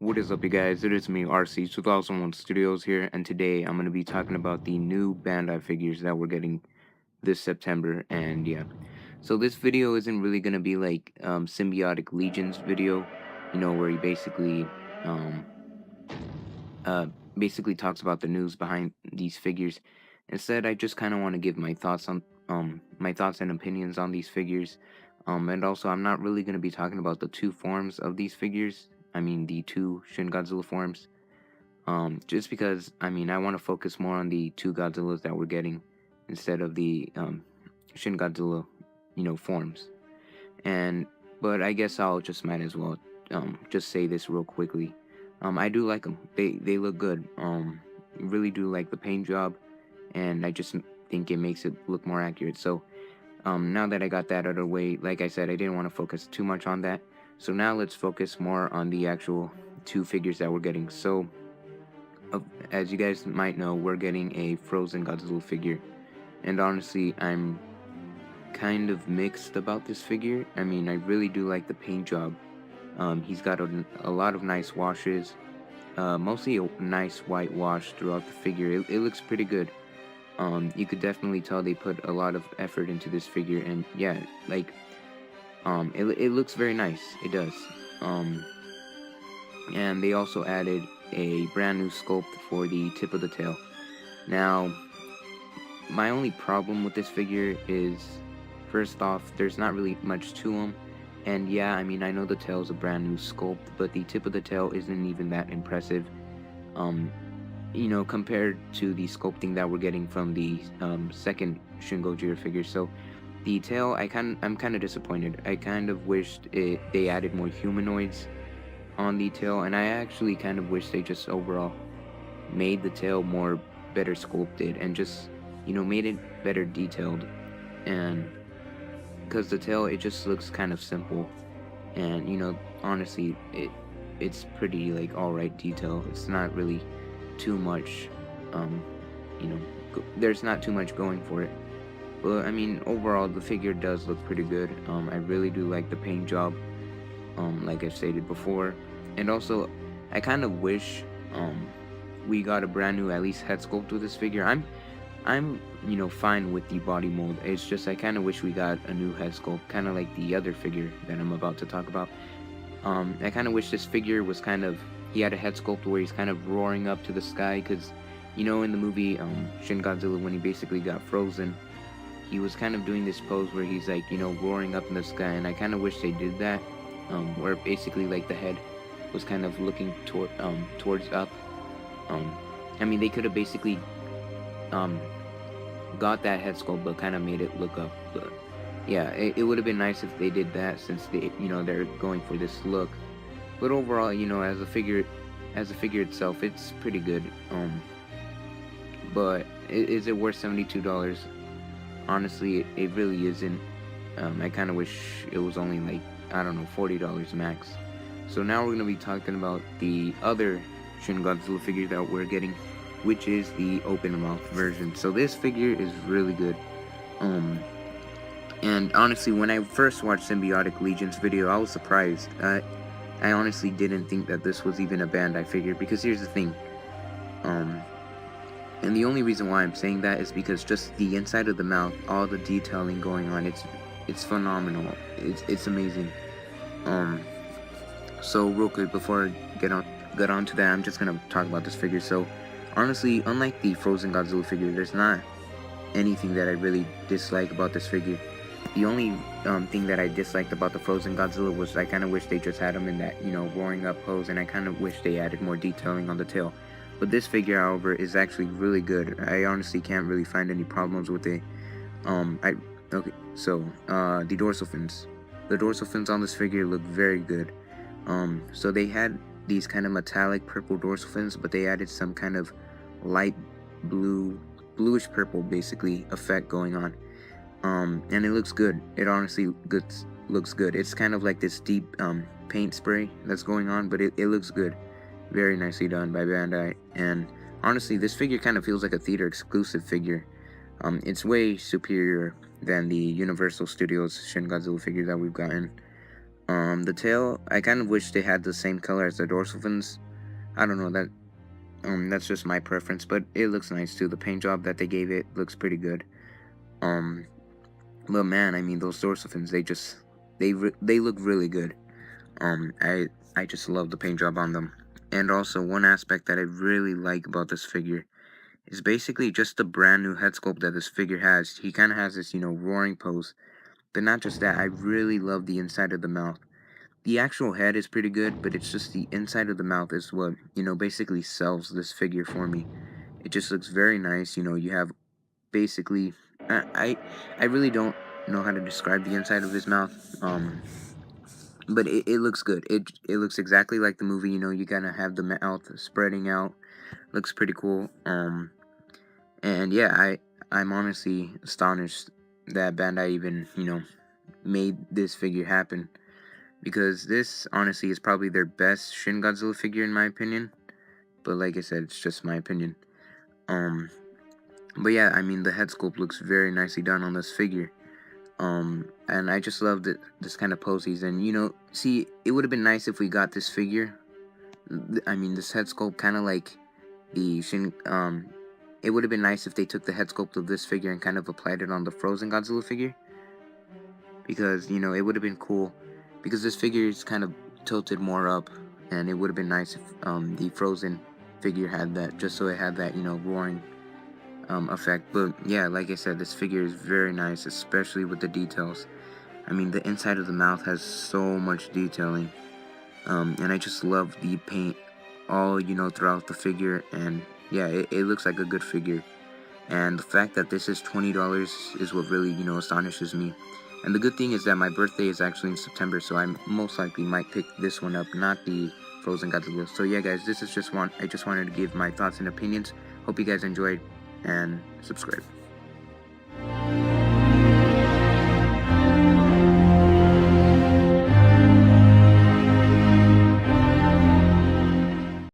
What is up, you guys? It is me, RC 2001 Studios here, and today I'm going to be talking about the new Bandai figures that we're getting this September. And yeah, so this video isn't really going to be like Symbiotic Legions video, where he um, uh, basically talks about the news behind these figures. Instead, I just kind of want to give my thoughts and opinions on these figures. And also, I'm not really going to be talking about the two forms of these figures. I mean, the two Shin Godzilla forms. Just because I want to focus more on the two Godzillas that we're getting instead of the Shin Godzilla, forms. And but I guess I'll just might as well just say this real quickly. I do like them. They look good. Really do like the paint job, and I just think it makes it look more accurate. So now that I got that out of the way, like I said, I didn't want to focus too much on that. So now let's focus more on the actual two figures that we're getting. So as you guys might know, we're getting a Frozen Godzilla figure, and honestly, I'm kind of mixed about this figure. I mean, I really do like the paint job. He's got a lot of nice washes, mostly a nice white wash throughout the figure. It looks pretty good. You could definitely tell they put a lot of effort into this figure, and yeah, like, it looks very nice. It does. Um, and they also added a brand new sculpt for the tip of the tail. Now, my only problem with this figure is, first off, there's not really much to him. And yeah, I mean, I know the tail is a brand new sculpt, but the tip of the tail isn't even that impressive. Um, compared to the sculpting that we're getting from the second Shin Godzilla figure. So the tail, I'm kind of disappointed. I kind of wished they added more humanoids on the tail, and I actually kind of wish they just overall made the tail more better sculpted and just made it better detailed. And because the tail, it just looks kind of simple, and honestly, it's pretty like all right detail. It's not really too much, um there's not too much going for it. But I mean, overall, the figure does look pretty good. I really do like the paint job, like I stated before. And also, I kind of wish we got a brand new at least head sculpt with this figure. I'm fine with the body mold. It's just I kind of wish we got a new head sculpt, kind of like the other figure that I'm about to talk about. I kind of wish this figure was he had a head sculpt where he's kind of roaring up to the sky, because in the movie Shin Godzilla, when he basically got frozen, he was kind of doing this pose where he's like roaring up in the sky, and I kind of wish they did that, where basically like the head was kind of looking towards up. I mean, they could have basically got that head sculpt but kind of made it look up. But yeah, it would have been nice if they did that, since they're going for this look. But overall, as a figure itself, it's pretty good. But is it worth $72? Honestly, it really isn't. I kind of wish it was only like, I don't know, $40 max. So now we're gonna be talking about the other Shin Godzilla figure that we're getting, which is the open mouth version. So this figure is really good. And honestly, when I first watched Symbiotic Legion's video, I was surprised. I honestly didn't think that this was even a Bandai figure, because here's the thing. And the only reason why I'm saying that is because just the inside of the mouth, all the detailing going on, it's phenomenal. It's amazing. So real quick, before I get on to that, I'm just gonna talk about this figure. So honestly, unlike the Frozen Godzilla figure, there's not anything that I really dislike about this figure. The only thing that I disliked about the Frozen Godzilla was I kind of wish they just had him in that roaring up pose, and I kind of wish they added more detailing on the tail. But this figure, however, is actually really good. I honestly can't really find any problems with it. Okay, so the dorsal fins. The dorsal fins on this figure look very good. So they had these kind of metallic purple dorsal fins, but they added some kind of light bluish purple, basically, effect going on. And it looks good. It honestly looks good. It's kind of like this deep paint spray that's going on, but it looks good. Very nicely done by Bandai. And honestly, this figure kind of feels like a theater exclusive figure. It's way superior than the Universal Studios Shin Godzilla figure that we've gotten. The tail, I kind of wish they had the same color as the dorsal fins. I don't know, that's just my preference, but it looks nice too. The paint job that they gave it looks pretty good. Um, but man, I mean, those dorsal fins, they look really good. I just love the paint job on them. And also, one aspect that I really like about this figure is basically just the brand new head sculpt that this figure has. He kind of has this, roaring pose. But not just that, I really love the inside of the mouth. The actual head is pretty good, but it's just the inside of the mouth is what, basically sells this figure for me. It just looks very nice. You have basically, I really don't know how to describe the inside of his mouth. But it looks good. It looks exactly like the movie. You kind of have the mouth spreading out. Looks pretty cool. And yeah, I'm honestly astonished that Bandai even made this figure happen, because this honestly is probably their best Shin Godzilla figure in my opinion. But like I said, it's just my opinion. Um, but yeah, I mean the head sculpt looks very nicely done on this figure. And I just love this kind of pose he's in. See, it would have been nice if we got this figure. I mean, this head sculpt kind of like the Shin. It would have been nice if they took the head sculpt of this figure and kind of applied it on the Frozen Godzilla figure, because it would have been cool, because this figure is kind of tilted more up, and it would have been nice if the Frozen figure had that, just so it had that roaring effect. But yeah, like I said, this figure is very nice, especially with the details. I mean, the inside of the mouth has so much detailing, and I just love the paint all throughout the figure. And yeah, it looks like a good figure. And the fact that this is $20 is what really astonishes me. And the good thing is that my birthday is actually in September, so I most likely might pick this one up, not the Frozen Godzilla. So yeah, guys, I just wanted to give my thoughts and opinions. Hope you guys enjoyed, and subscribe.